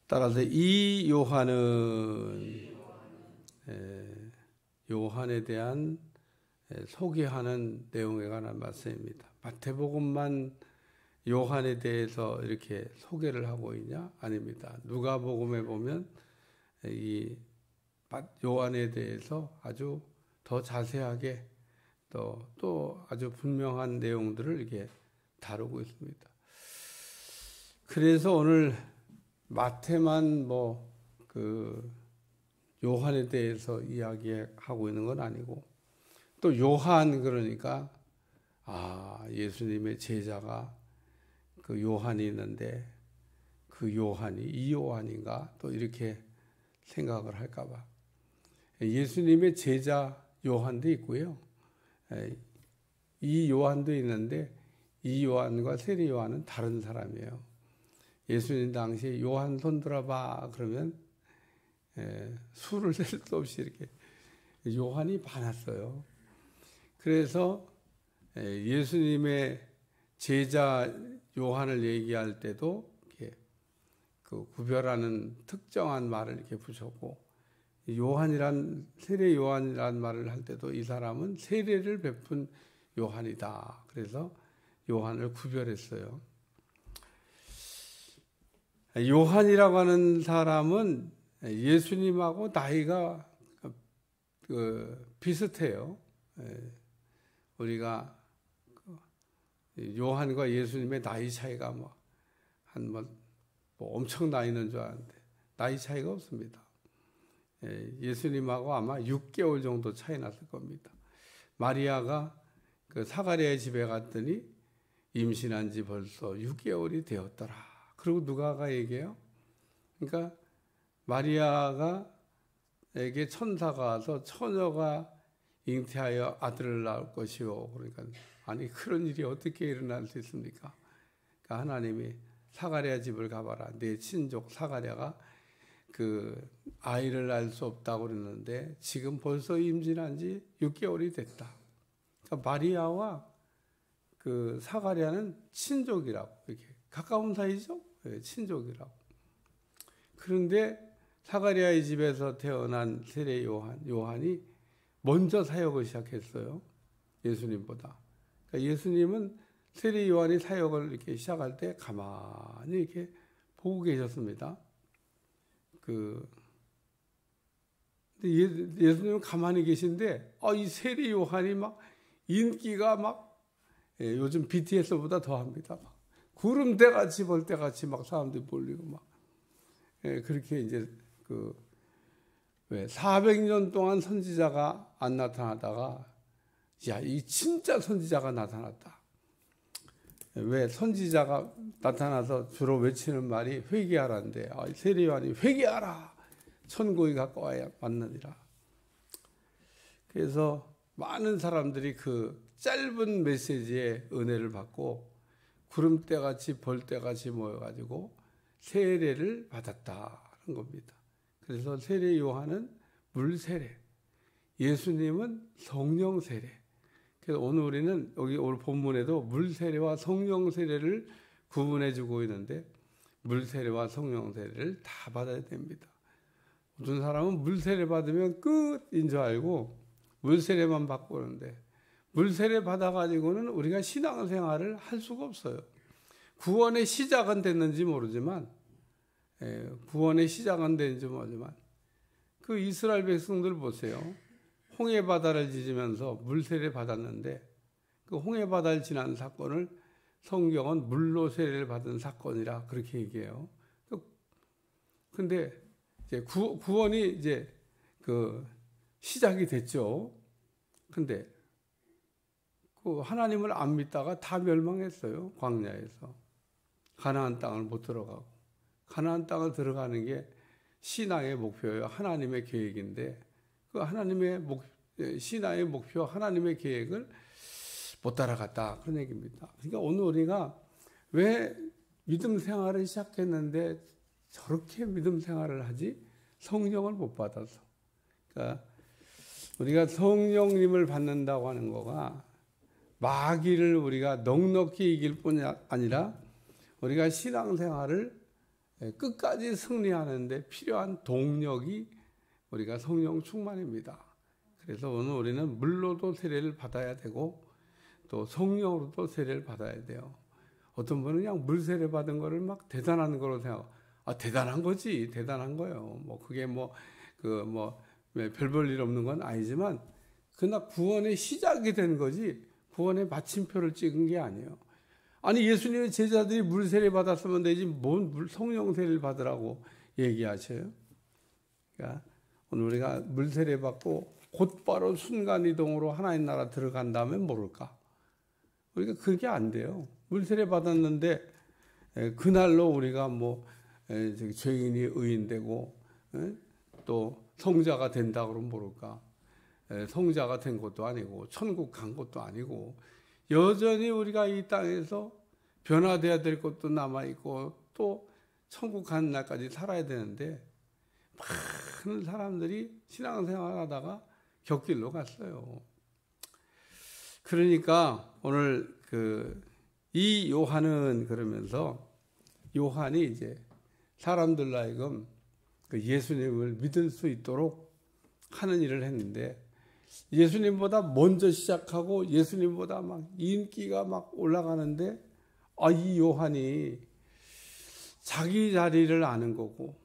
따라서 이 요한에 대한 소개하는 내용에 관한 말씀입니다. 마태복음만 요한에 대해서 이렇게 소개를 하고 있냐? 아닙니다. 누가복음에 보면 이 요한에 대해서 아주 더 자세하게 또 아주 분명한 내용들을 이렇게 다루고 있습니다. 그래서 오늘 마태만 요한에 대해서 이야기하고 있는 건 아니고, 또 요한, 그러니까 예수님의 제자가 그 요한이 있는데 그 요한이 이 요한인가 또 이렇게 생각을 할까 봐. 예수님의 제자 요한도 있고요. 이 요한도 있는데 이 요한과 세례 요한은 다른 사람이에요. 예수님 당시에 요한 손 들어봐 그러면 수를 셀 수 없이 이렇게 요한이 많았어요. 그래서 예수님의 제자 요한을 얘기할 때도 이렇게 그 구별하는 특정한 말을 이렇게 붙였고, 세례 요한이란 말을 할 때도 이 사람은 세례를 베푼 요한이다. 그래서 요한을 구별했어요. 요한이라고 하는 사람은 예수님하고 나이가 비슷해요. 우리가 요한과 예수님의 나이 차이가 엄청 나이는 줄 아는데 나이 차이가 없습니다. 예수님하고 아마 6개월 정도 차이 났을 겁니다. 마리아가 그 사가랴의 집에 갔더니 임신한 지 벌써 6개월이 되었더라. 그리고 누가가 얘기해요. 그러니까 마리아에게 천사가 와서 처녀가 잉태하여 아들을 낳을 것이요. 그러니까 아니 그런 일이 어떻게 일어날 수 있습니까? 그러니까 하나님이 사가랴 집을 가봐라. 내 친족 사가랴가 그 아이를 낳을 수 없다고 그랬는데 지금 벌써 임신한 지 6개월이 됐다. 그러니까 마리아와 그 사가랴는 친족이라고, 이렇게 가까운 사이죠? 네, 친족이라고. 그런데 사가랴의 집에서 태어난 세례 요한이 먼저 사역을 시작했어요. 예수님보다. 그러니까 예수님은 세례 요한이 사역을 이렇게 시작할 때 가만히 이렇게 보고 계셨습니다. 예수님은 가만히 계신데, 이 세례 요한이 인기가 요즘 BTS보다 더 합니다. 구름대같이 벌떼같이 사람들이 몰리고 그렇게 이제 400년 동안 선지자가 안 나타나다가 이 진짜 선지자가 나타났다. 왜 선지자가 나타나서 주로 외치는 말이 회개하라는데 세례 요한이 회개하라. 천국이 가까워야 맞느니라. 그래서 많은 사람들이 그 짧은 메시지에 은혜를 받고 구름대같이 벌떼같이 모여가지고 세례를 받았다는 겁니다. 그래서 세례 요한은 물세례, 예수님은 성령 세례. 그래서 오늘 우리는 오늘 본문에도 물세례와 성령 세례를 구분해 주고 있는데 물세례와 성령 세례를 다 받아야 됩니다. 어떤 사람은 물세례 받으면 끝인 줄 알고 물세례만 받고 그러는데 물세례 받아가지고는 우리가 신앙생활을 할 수가 없어요. 구원의 시작은 됐는지 모르지만 그 이스라엘 백성들 보세요. 홍해 바다를 지으면서 물세례 받았는데 그 홍해 바다를 지난 사건을 성경은 물로 세례를 받은 사건이라 그렇게 얘기해요. 근데 이제 구원이 이제 시작이 됐죠. 근데 하나님을 안 믿다가 다 멸망했어요. 광야에서. 가나안 땅을 못 들어가고. 가나안 땅을 들어가는 게 신앙의 목표예요. 하나님의 계획인데 그 신앙의 목표, 하나님의 계획을 못 따라갔다. 그런 얘기입니다. 그러니까 오늘 우리가 왜 믿음 생활을 시작했는데 저렇게 믿음 생활을 하지? 성령을 못 받아서. 그러니까 우리가 성령님을 받는다고 하는 거가 마귀를 우리가 넉넉히 이길 뿐이 아니라 우리가 신앙생활을 끝까지 승리하는데 필요한 동력이 우리가 성령 충만입니다. 그래서 오늘 우리는 물로도 세례를 받아야 되고 또 성령으로도 세례를 받아야 돼요. 어떤 분은 그냥 물 세례 받은 거를 막 대단한 거로 생각하고, 대단한 거지, 대단한 거예요. 뭐 그게 별 볼 일 없는 건 아니지만 그러나 구원의 시작이 된 거지 구원의 마침표를 찍은 게 아니에요. 아니 예수님의 제자들이 물 세례 받았으면 되지 뭔 성령 세례를 받으라고 얘기하셔요. 그러니까 오늘 우리가 물 세례 받고 곧바로 순간이동으로 하나님 나라 들어간다면 모를까? 우리가 그게 안 돼요. 물 세례 받았는데 그날로 우리가 죄인이 의인되고 또 성자가 된다 그러면 모를까? 성자가 된 것도 아니고 천국 간 것도 아니고 여전히 우리가 이 땅에서 변화돼야 될 것도 남아있고 또 천국 가는 날까지 살아야 되는데 많은 사람들이 신앙생활 하다가 곁길로 갔어요. 그러니까 오늘 이 요한은 그러면서 요한이 이제 사람들 하여금 예수님을 믿을 수 있도록 하는 일을 했는데 예수님보다 먼저 시작하고 예수님보다 막 인기가 막 올라가는데 이 요한이 자기 자리를 아는 거고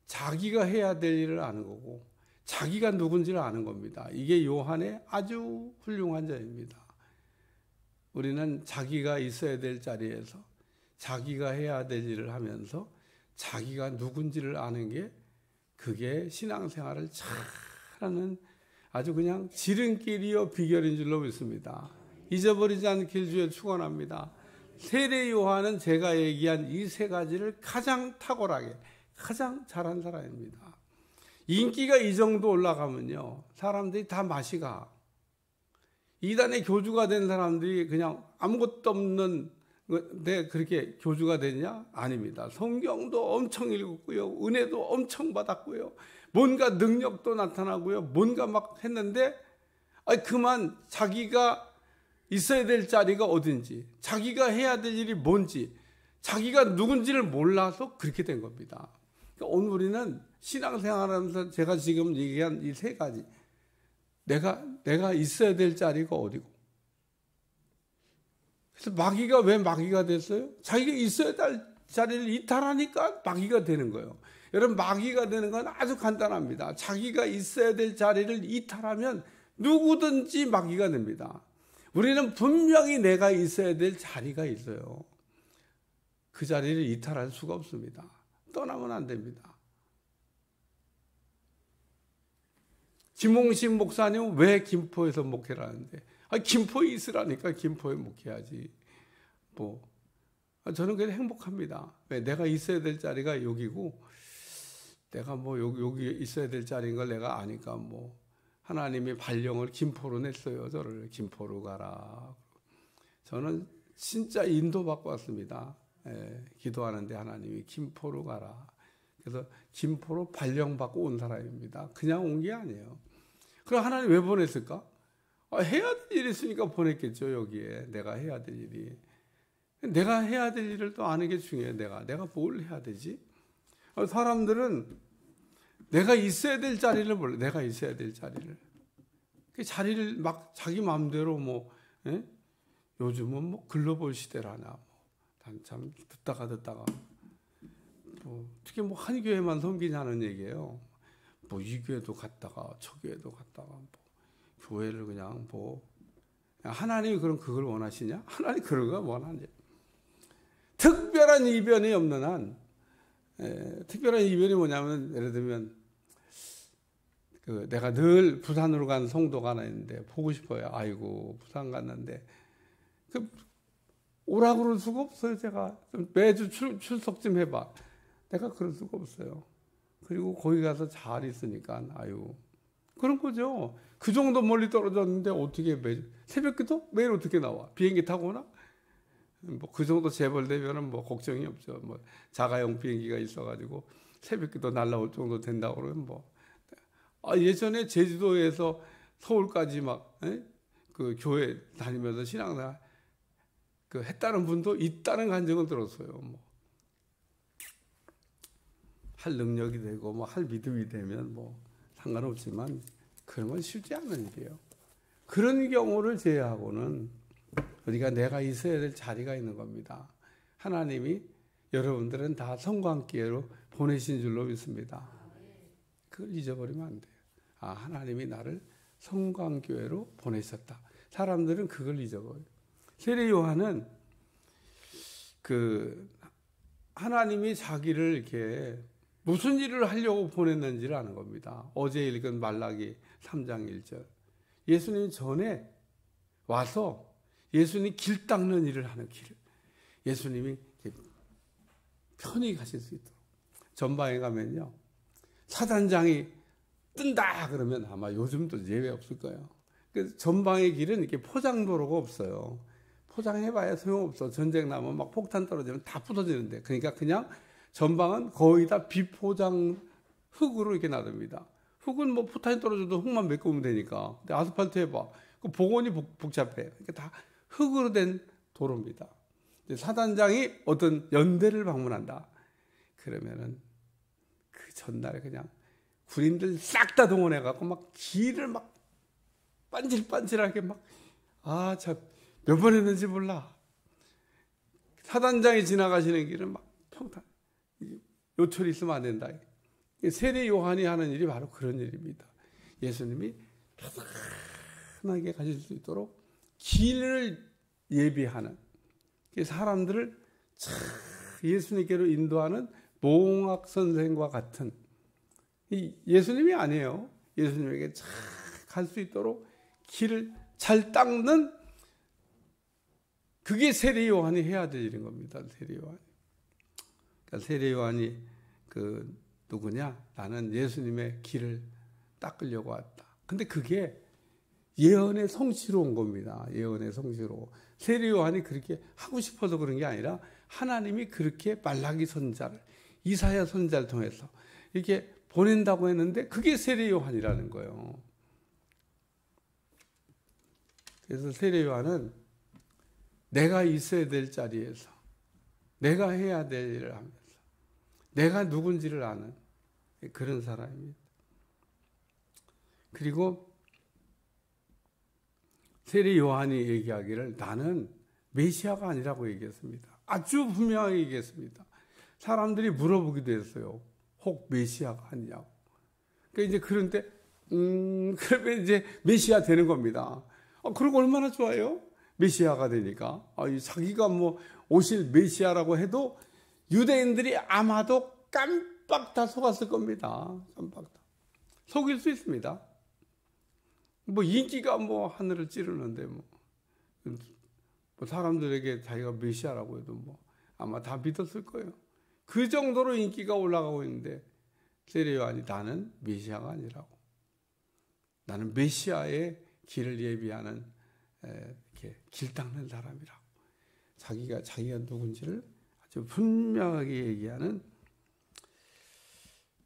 자기가 해야 될 일을 아는 거고 자기가 누군지를 아는 겁니다. 이게 요한의 아주 훌륭한 점입니다. 우리는 자기가 있어야 될 자리에서 자기가 해야 될 일을 하면서 자기가 누군지를 아는 게 그게 신앙생활을 잘하는 아주 그냥 지름길이요 비결인 줄로 믿습니다. 잊어버리지 않길 주에 축원합니다. 세례 요한은 제가 얘기한 이 세 가지를 가장 탁월하게 가장 잘한 사람입니다. 인기가 이 정도 올라가면요 사람들이 다 맛이 가. 이단의 교주가 된 사람들이 그냥 아무것도 없는 데 그렇게 교주가 되냐? 아닙니다. 성경도 엄청 읽었고요. 은혜도 엄청 받았고요. 뭔가 능력도 나타나고요. 뭔가 막 했는데 그만 자기가 있어야 될 자리가 어딘지 자기가 해야 될 일이 뭔지 자기가 누군지를 몰라서 그렇게 된 겁니다. 그러니까 오늘 우리는 신앙생활하면서 제가 지금 얘기한 이 세 가지 내가 있어야 될 자리가 어디고 그래서 마귀가 왜 마귀가 됐어요? 자기가 있어야 될 자리를 이탈하니까 마귀가 되는 거예요. 여러분 마귀가 되는 건 아주 간단합니다. 자기가 있어야 될 자리를 이탈하면 누구든지 마귀가 됩니다. 우리는 분명히 내가 있어야 될 자리가 있어요. 그 자리를 이탈할 수가 없습니다. 떠나면 안 됩니다. 김홍식 목사님은 왜 김포에서 목회를 하는데 김포에 있으라니까 김포에 목회하지. 저는 그냥 행복합니다. 왜? 내가 있어야 될 자리가 여기고 내가 여기 있어야 될 자리인 걸 내가 아니까 하나님이 발령을 김포로 냈어요. 저를 김포로 가라. 저는 진짜 인도받고 왔습니다. 기도하는데 하나님이 김포로 가라. 그래서 김포로 발령받고 온 사람입니다. 그냥 온 게 아니에요. 그럼 하나님 왜 보냈을까? 해야 될 일이 있으니까 보냈겠죠. 여기에 내가 해야 될 일이. 내가 해야 될 일을 또 아는 게 중요해요. 내가 뭘 해야 되지? 사람들은 내가 있어야 될 자리를 몰라. 내가 있어야 될 자리를. 그 자리를 막 자기 마음대로 요즘은 글로벌 시대라나 참 듣다가 특히 한 교회만 섬기냐는 얘기예요. 이 교회도 갔다가 저 교회도 갔다가 교회를 그냥 하나님이 그럼 그걸 원하시냐? 하나님 그런 거 원하냐? 특별한 이변이 없는 한 특별한 이변이 뭐냐면 예를 들면 내가 늘 부산으로 간 성도가 하나 있는데 보고 싶어요. 아이고 부산 갔는데 오라고 그럴 수가 없어요. 제가 매주 출석 좀 해봐. 내가 그럴 수가 없어요. 그리고 거기 가서 잘 있으니까 그런 거죠. 그 정도 멀리 떨어졌는데 어떻게 매주 새벽기도 매일 어떻게 나와? 비행기 타고나? 그 정도 재벌되면은 걱정이 없죠. 자가용 비행기가 있어가지고 새벽기도 날라올 정도 된다고 그러면 예전에 제주도에서 서울까지 그 교회 다니면서 신앙생활 했다는 분도 있다는 간증을 들었어요. 할 능력이 되고 뭐 할 믿음이 되면 뭐 상관없지만 그런 건 쉽지 않은 일이에요. 그런 경우를 제외하고는 우리가 내가 있어야 될 자리가 있는 겁니다. 하나님이 여러분들은 다 성광기회로 보내신 줄로 믿습니다. 그걸 잊어버리면 안 돼요. 아, 하나님이 나를 성광교회로 보내셨다. 사람들은 그걸 잊어버려요. 세례 요한은 하나님이 자기를 이렇게 무슨 일을 하려고 보냈는지를 아는 겁니다. 어제 읽은 말라기 3장 1절. 예수님 전에 와서 예수님 길 닦는 일을 하는 길을 예수님이 편히 가실 수 있도록. 전방에 가면요, 사단장이 뜬다 그러면 아마 요즘도 예외 없을 거예요. 그래서 전방의 길은 이렇게 포장도로가 없어요. 포장해봐야 소용없어. 전쟁 나면 막 폭탄 떨어지면 다 부서지는데. 그러니까 그냥 전방은 거의 다 비포장 흙으로 이렇게 놔둡니다. 흙은 뭐 포탄이 떨어져도 흙만 메꾸면 되니까. 근데 아스팔트 해봐. 그 복원이 복잡해. 그러니까 다 흙으로 된 도로입니다. 사단장이 어떤 연대를 방문한다. 그러면은 그 전날에 그냥 군인들 싹 다 동원해갖고 막 길을 막 반질반질하게 막, 아, 참, 몇 번 했는지 몰라. 사단장이 지나가시는 길은 막 평탄, 요철이 있으면 안 된다. 세례 요한이 하는 일이 바로 그런 일입니다. 예수님이 편하게 가실 수 있도록 길을 예비하는, 사람들을 예수님께로 인도하는 몽학 선생과 같은, 예수님이 아니에요. 예수님에게 잘 갈 수 있도록 길을 잘 닦는, 그게 세례 요한이 해야 될 일인 겁니다. 세례 요한이. 그러니까 세례 요한이 누구냐? 나는 예수님의 길을 닦으려고 왔다. 근데 그게 예언의 성취로 온 겁니다. 예언의 성취로. 세례 요한이 그렇게 하고 싶어서 그런 게 아니라 하나님이 그렇게 말라기 선자를, 이사야 선자를 통해서 이렇게 보낸다고 했는데 그게 세례 요한이라는 거예요. 그래서 세례 요한은 내가 있어야 될 자리에서 내가 해야 될 일을 하면서 내가 누군지를 아는 그런 사람입니다. 그리고 세례 요한이 얘기하기를 나는 메시아가 아니라고 얘기했습니다. 아주 분명하게 얘기했습니다. 사람들이 물어보기도 했어요. 혹 메시아가 아니냐고. 그러니까 이제 그런데 그러면 이제 메시아 되는 겁니다. 그리고 얼마나 좋아요? 메시아가 되니까. 자기가 뭐 오실 메시아라고 해도 유대인들이 아마도 깜빡 다 속았을 겁니다. 깜빡 다. 속일 수 있습니다. 뭐 인기가 뭐 하늘을 찌르는데 뭐 사람들에게 자기가 메시아라고 해도 뭐 아마 다 믿었을 거예요. 그 정도로 인기가 올라가고 있는데 세례 요한이 나는 메시아가 아니라고. 나는 메시아의 길을 예비하는 이렇게 길 닦는 사람이라고. 자기가 누군지를 아주 분명하게 얘기하는.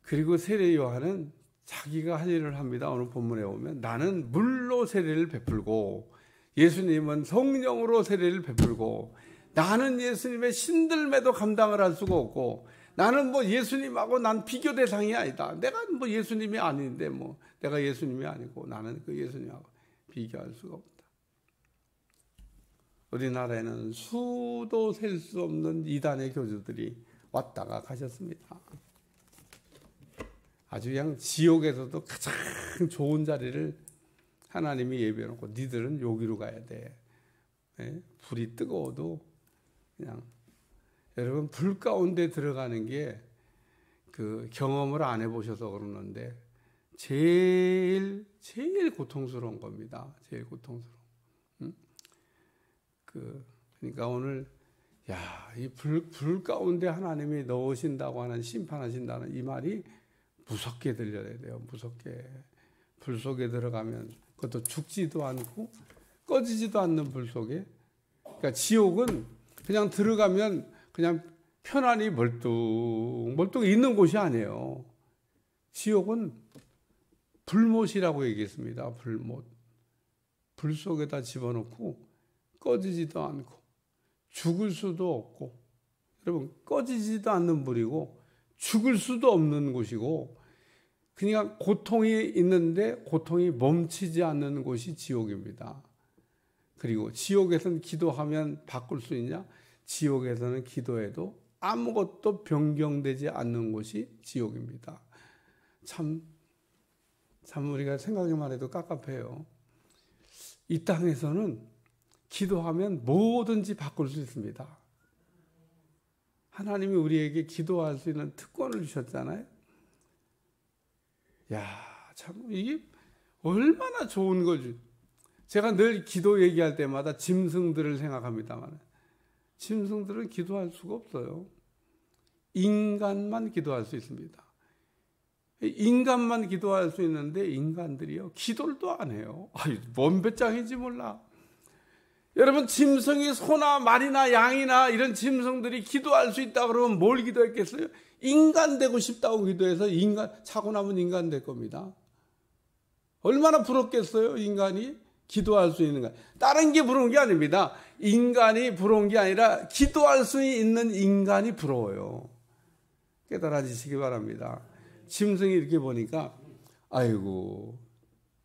그리고 세례 요한은 자기가 할 일을 합니다. 오늘 본문에 보면 나는 물로 세례를 베풀고 예수님은 성령으로 세례를 베풀고 나는 예수님의 신들매도 감당을 할 수가 없고 나는 뭐 예수님하고 난 비교 대상이 아니다. 내가 뭐 예수님이 아닌데 뭐 내가 예수님이 아니고 나는 그 예수님하고 비교할 수가 없다. 우리나라에는 수도 셀 수 없는 이단의 교주들이 왔다가 가셨습니다. 아주 그냥 지옥에서도 가장 좋은 자리를 하나님이 예비해놓고 니들은 여기로 가야 돼. 불이 뜨거워도 그냥 여러분 불 가운데 들어가는 게 그 경험을 안 해보셔서 그러는데 제일 고통스러운 겁니다. 제일 고통스러운. 그러니까 오늘 이 불 가운데 하나님이 넣으신다고 하는 심판하신다는 이 말이 무섭게 들려야 돼요. 무섭게. 불 속에 들어가면 그것도 죽지도 않고 꺼지지도 않는 불 속에. 그러니까 지옥은 그냥 들어가면 그냥 편안히 멀뚱 있는 곳이 아니에요. 지옥은 불못이라고 얘기했습니다. 불못. 불 속에다 집어넣고 꺼지지도 않고 죽을 수도 없고 여러분 꺼지지도 않는 불이고 죽을 수도 없는 곳이고, 그냥 고통이 있는데 고통이 멈추지 않는 곳이 지옥입니다. 그리고 지옥에서는 기도하면 바꿀 수 있냐? 지옥에서는 기도해도 아무것도 변경되지 않는 곳이 지옥입니다. 참 우리가 생각만 해도 깝깝해요. 이 땅에서는 기도하면 뭐든지 바꿀 수 있습니다. 하나님이 우리에게 기도할 수 있는 특권을 주셨잖아요. 야, 참 이게 얼마나 좋은 거지. 제가 늘 기도 얘기할 때마다 짐승들을 생각합니다만, 짐승들은 기도할 수가 없어요. 인간만 기도할 수 있습니다. 인간만 기도할 수 있는데 인간들이요, 기도를 또 안 해요. 뭔 배짱인지 몰라. 여러분, 짐승이 소나 말이나 양이나 이런 짐승들이 기도할 수 있다 그러면 뭘 기도했겠어요? 인간 되고 싶다고 기도해서 차고 남은 인간 될 겁니다. 얼마나 부럽겠어요, 인간이 기도할 수 있는 거. 다른 게 부러운 게 아닙니다. 인간이 부러운 게 아니라 기도할 수 있는 인간이 부러워요. 깨달아지시기 바랍니다. 짐승이 이렇게 보니까 아이고,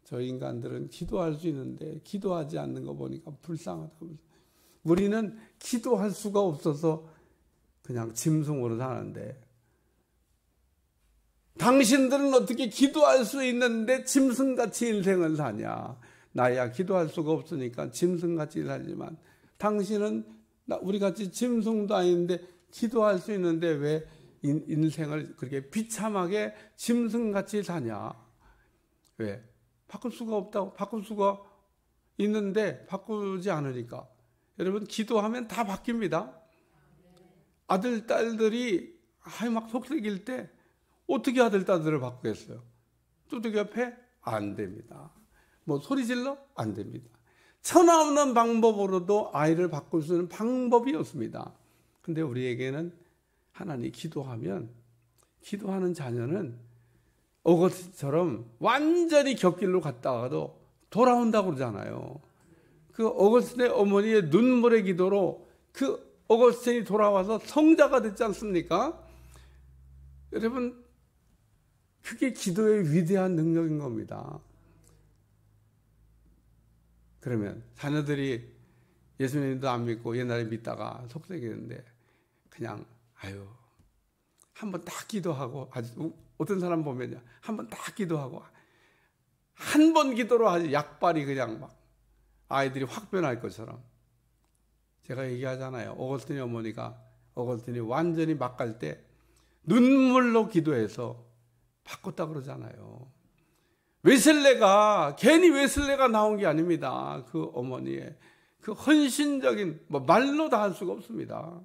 저 인간들은 기도할 수 있는데 기도하지 않는 거 보니까 불쌍하다고. 우리는 기도할 수가 없어서 그냥 짐승으로 사는데, 당신들은 어떻게 기도할 수 있는데 짐승같이 인생을 사냐. 나야 기도할 수가 없으니까 짐승같이 살지만, 당신은 우리같이 짐승도 아닌데 기도할 수 있는데 왜 인생을 그렇게 비참하게 짐승같이 사냐. 왜? 바꿀 수가 없다고. 바꿀 수가 있는데 바꾸지 않으니까. 여러분, 기도하면 다 바뀝니다. 아들, 딸들이 막 속삭일 때 어떻게 아들, 딸들을 바꾸겠어요? 두들겨 패? 안 됩니다. 뭐 소리 질러? 안 됩니다. 천하 없는 방법으로도 아이를 바꿀 수 있는 방법이 없습니다. 근데 우리에게는 하나님 기도하면, 기도하는 자녀는 어거스틴처럼 완전히 곁길로 갔다가도 돌아온다고 그러잖아요. 그 어거스틴의 어머니의 눈물의 기도로 그 어거스틴이 돌아와서 성자가 됐지 않습니까? 여러분, 그게 기도의 위대한 능력인 겁니다. 그러면 자녀들이 예수님도 안 믿고 옛날에 믿다가 속삭이는데 그냥 한번 딱 기도하고, 아주 어떤 사람 보면요, 한번 딱 기도하고 한 번 기도로 아주 약발이 그냥 막 아이들이 확 변할 것처럼. 제가 얘기하잖아요. 어거스틴의 어머니가, 어거스틴이 완전히 막 갈 때 눈물로 기도해서 바꿨다 그러잖아요. 웨슬레가, 괜히 웨슬레가 나온 게 아닙니다. 그 어머니의 그 헌신적인, 말로 다 할 수가 없습니다.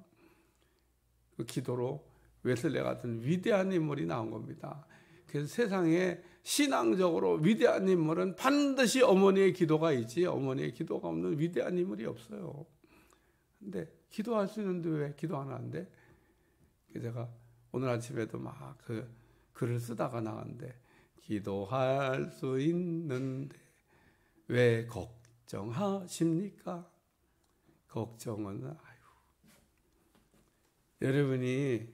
그 기도로 웨슬레 같은 위대한 인물이 나온 겁니다. 그래서 세상에 신앙적으로 위대한 인물은 반드시 어머니의 기도가 있지, 어머니의 기도가 없는 위대한 인물이 없어요. 근데 기도할 수 있는데 왜 기도 안 하는데? 제가 오늘 아침에도 막 그 글을 쓰다가 나왔는데, 기도할 수 있는데 왜 걱정하십니까? 걱정은 여러분이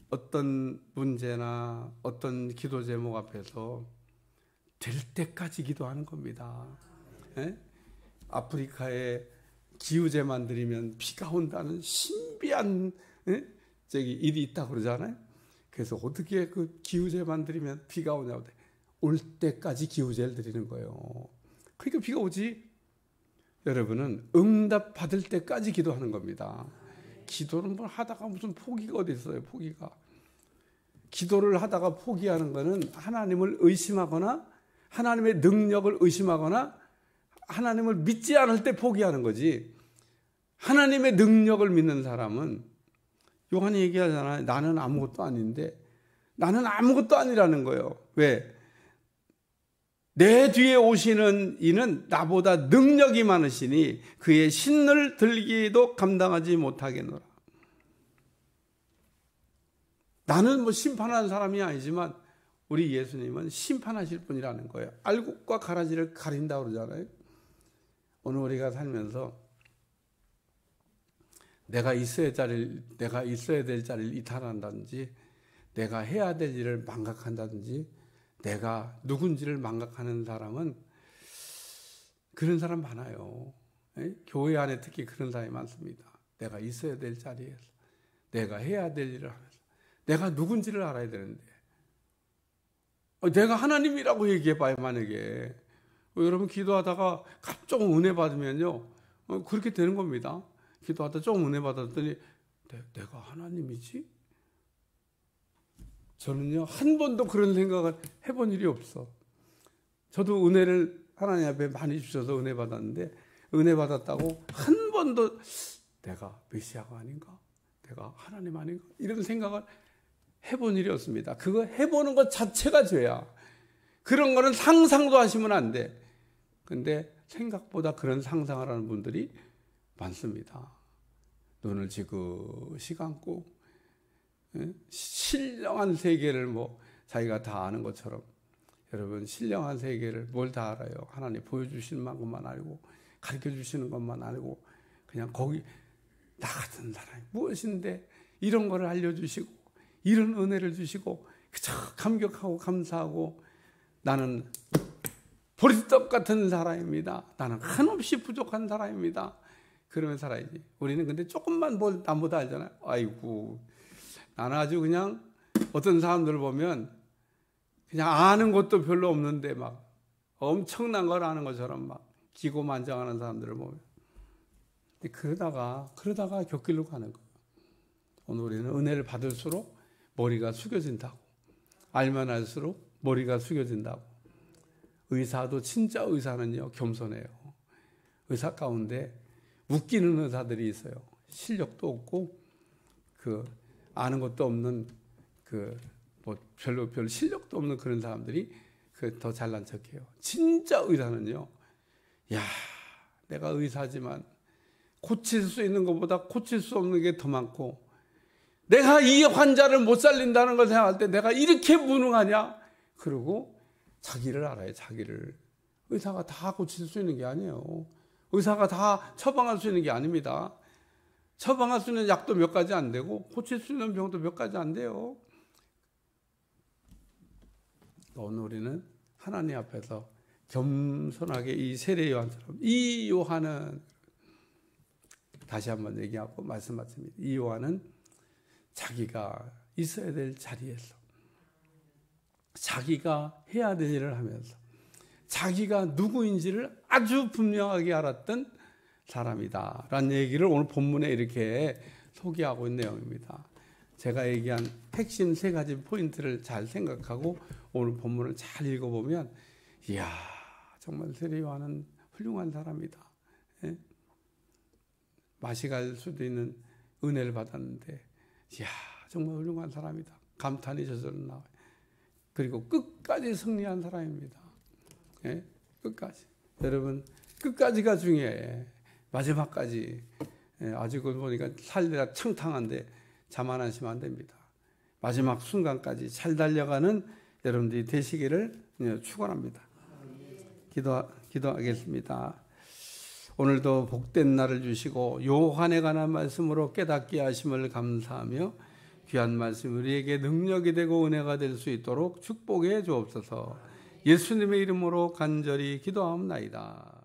어떤 문제나 어떤 기도 제목 앞에서 될 때까지 기도하는 겁니다. 에? 아프리카에 기우제만 드리면 비가 온다는 신비한 일이 있다고 그러잖아요. 그래서 어떻게 그 기우제만 드리면 비가 오냐고. 올 때까지 기우제를 드리는 거예요. 그러니까 비가 오지. 여러분은 응답 받을 때까지 기도하는 겁니다. 기도는 뭘 하다가 무슨 포기가 어디 있어요, 포기가. 기도를 하다가 포기하는 것은 하나님을 의심하거나 하나님의 능력을 의심하거나 하나님을 믿지 않을 때 포기하는 거지. 하나님의 능력을 믿는 사람은, 요한이 얘기하잖아요. 나는 아무것도 아닌데, 나는 아무것도 아니라는 거예요. 왜? 내 뒤에 오시는 이는 나보다 능력이 많으시니 그의 신을 들기도 감당하지 못하겠노라. 나는 심판하는 사람이 아니지만 우리 예수님은 심판하실 분이라는 거예요. 알곡과 가라지를 가린다고 그러잖아요. 오늘 우리가 살면서 내가 있어야 될 자리를 이탈한다든지, 내가 해야 될 일을 망각한다든지 내가 누군지를 망각하는 사람은 그런 사람 많아요. 교회 안에 특히 그런 사람이 많습니다. 내가 있어야 될 자리에서 내가 해야 될 일을 하면서 내가 누군지를 알아야 되는데 내가 하나님이라고 얘기해봐요. 만약에 여러분 기도하다가 갑자기 은혜 받으면요 그렇게 되는 겁니다. 기도하다 조금 은혜 받았더니 내가 하나님이지? 저는요 한 번도 그런 생각을 해본 일이 없어. 저도 은혜를 하나님 앞에 많이 주셔서 은혜 받았는데 은혜 받았다고 한 번도 내가 메시아가 아닌가? 내가 하나님 아닌가? 이런 생각을 해본 일이 없습니다. 그거 해보는 것 자체가 죄야. 그런 거는 상상도 하시면 안 돼. 근데 생각보다 그런 상상을 하는 분들이 많습니다. 눈을 지그시 감고 신령한 세계를 뭐 자기가 다 아는 것처럼 여러분 신령한 세계를 뭘 다 알아요. 하나님 보여주시는 것만 알고 가르쳐주시는 것만 알고 그냥 거기 나 같은 사람이 무엇인데 이런 거를 알려주시고 이런 은혜를 주시고 그저 감격하고 감사하고 나는 보리떡 같은 사람입니다. 나는 한없이 부족한 사람입니다. 그러면 살아야지. 우리는 근데 조금만 뭘 남보다 알잖아요. 아이고 나는 아주 그냥 어떤 사람들 보면 그냥 아는 것도 별로 없는데 막 엄청난 걸 아는 것처럼 막 기고만장하는 사람들을 보면 그러다가 곁길로 가는 거예요. 오늘 우리는 은혜를 받을수록 머리가 숙여진다고. 알면 알수록 머리가 숙여진다고. 의사도 진짜 의사는요 겸손해요. 의사 가운데 웃기는 의사들이 있어요. 실력도 없고 그 아는 것도 없는 그 뭐 별로 실력도 없는 그런 사람들이 그 더 잘난 척해요. 진짜 의사는요. 야, 내가 의사지만 고칠 수 있는 것보다 고칠 수 없는 게 더 많고 내가 이 환자를 못 살린다는 걸 생각할 때 내가 이렇게 무능하냐? 그리고 자기를 알아요. 자기를. 의사가 다 고칠 수 있는 게 아니에요. 의사가 다 처방할 수 있는 게 아닙니다. 처방할 수 있는 약도 몇 가지 안 되고 고칠 수 있는 병도 몇 가지 안 돼요. 오늘 우리는 하나님 앞에서 겸손하게 이 세례 요한처럼 이 요한은 다시 한번 얘기하고 말씀 마칩니다. 이 요한은 자기가 있어야 될 자리에서 자기가 해야 될 일을 하면서 자기가 누구인지를 아주 분명하게 알았던 사람이다 라는 얘기를 오늘 본문에 이렇게 소개하고 있는 내용입니다. 제가 얘기한 핵심 3가지 포인트를 잘 생각하고 오늘 본문을 잘 읽어보면 이야 정말 세례 요한은 훌륭한 사람이다. 예? 맛이 갈 수도 있는 은혜를 받았는데 이야 정말 훌륭한 사람이다. 감탄이 저절로 나와요. 그리고 끝까지 승리한 사람입니다. 예? 끝까지. 여러분 끝까지가 중요해. 마지막까지. 예, 아직 보니까 살기가 청탕한데 자만하시면 안 됩니다. 마지막 순간까지 잘 달려가는 여러분들이 되시기를 축원합니다. 기도하겠습니다. 오늘도 복된 날을 주시고 요한에 관한 말씀으로 깨닫게 하심을 감사하며 귀한 말씀 우리에게 능력이 되고 은혜가 될 수 있도록 축복해 주옵소서. 예수님의 이름으로 간절히 기도하옵나이다.